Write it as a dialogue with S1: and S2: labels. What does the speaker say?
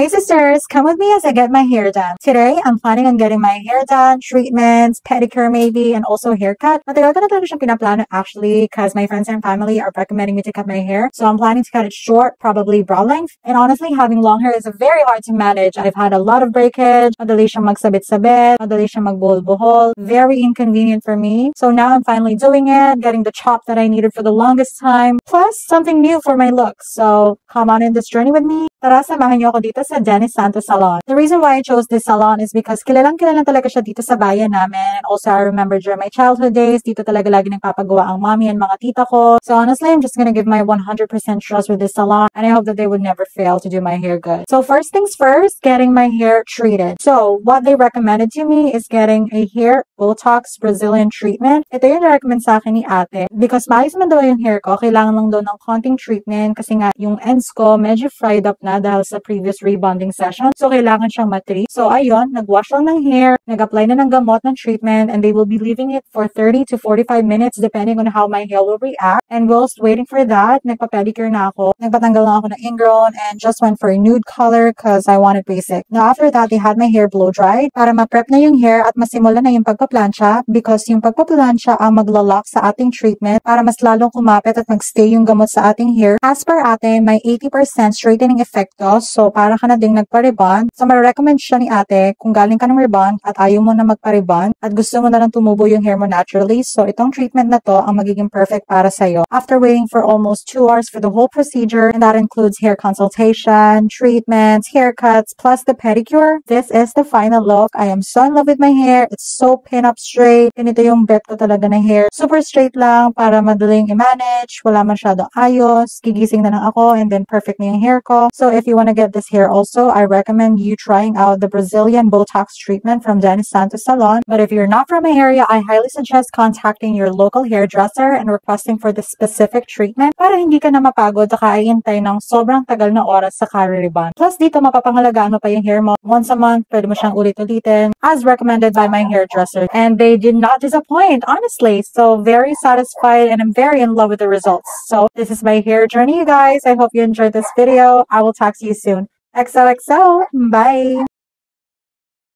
S1: Hey sisters, come with me as I get my hair done. Today, I'm planning on getting my hair done, treatments, pedicure maybe, and also haircut. Matagal ko na talaga siyang pinaplano actually because my friends and family are recommending me to cut my hair. So I'm planning to cut it short, probably brow length. And honestly, having long hair is very hard to manage. I've had a lot of breakage, madali siyang magsabit-sabit, madali siyang magbuhol-buhol. Very inconvenient for me. So now I'm finally doing it, getting the chop that I needed for the longest time, plus something new for my look. So come on in this journey with me. Tara, samahan niyo ako dito sa Dennis Santos Salon. The reason why I chose this salon is because kilalang-kilala talaga siya dito sa bayan namin. Also, I remember during my childhood days, dito talaga lagi nagpapagawa ang mommy and mga tita ko. So honestly, I'm just gonna give my 100% trust with this salon, and I hope that they would never fail to do my hair good. So first things first, getting my hair treated. So what they recommended to me is getting a hair Botox Brazilian treatment. Ito yung recommend sa akin ni ate. Because maayos man daw yung hair ko, kailangan lang daw ng konting treatment kasi nga yung ends ko medyo fried up na dahil sa previous rebonding session. So, kailangan siyang matreat. So, ayun, nag-wash lang ng hair, nag-apply na ng gamot ng treatment, and they will be leaving it for 30 to 45 minutes depending on how my hair will react. And whilst waiting for that, nagpa-pedicure na ako. Nagpatanggal lang ako ng ingrown and just went for a nude color because I wanted basic. Now, after that, they had my hair blow-dried para ma-prep na yung hair at masimula na yung pagpa-plancha because yung pagpa-plancha ang maglalak sa ating treatment para mas lalong kumapit at mag-stay yung gamot sa ating hair. As per ate, may 80% straightening effect to. So, para ka na ding nagpa-rebond. So, ma-recommend siya ni ate kung galing ka ng rebond at ayaw mo na magpa-rebond at gusto mo na lang tumubo yung hair mo naturally. So, itong treatment na to ang magiging perfect para sa'yo. After waiting for almost 2 hours for the whole procedure, and that includes hair consultation, treatments, haircuts, plus the pedicure, this is the final look. I am so in love with my hair. It's so pin-up straight. Ganito yung bet ko talaga na hair. Super straight lang para madaling i-manage. Wala masyadong ayos. Gigising na lang ako and then perfect na yung hair ko. So, if you want to get this hair also, I recommend you trying out the Brazilian Botox treatment from Dennis Santos Salon. But if you're not from my area, I highly suggest contacting your local hairdresser and requesting for this specific treatment para hindi ka na mapagod at kaayintay ng sobrang tagal na oras sa rebond. Plus, dito mapapangalagaan mo pa yung hair mo. Once a month, pwede mo siyang ulit-ulitin as recommended by my hairdresser. And they did not disappoint, honestly. So, very satisfied and I'm very in love with the results. So, this is my hair journey, you guys. I hope you enjoyed this video. I will talk to you soon. XOXO. Bye.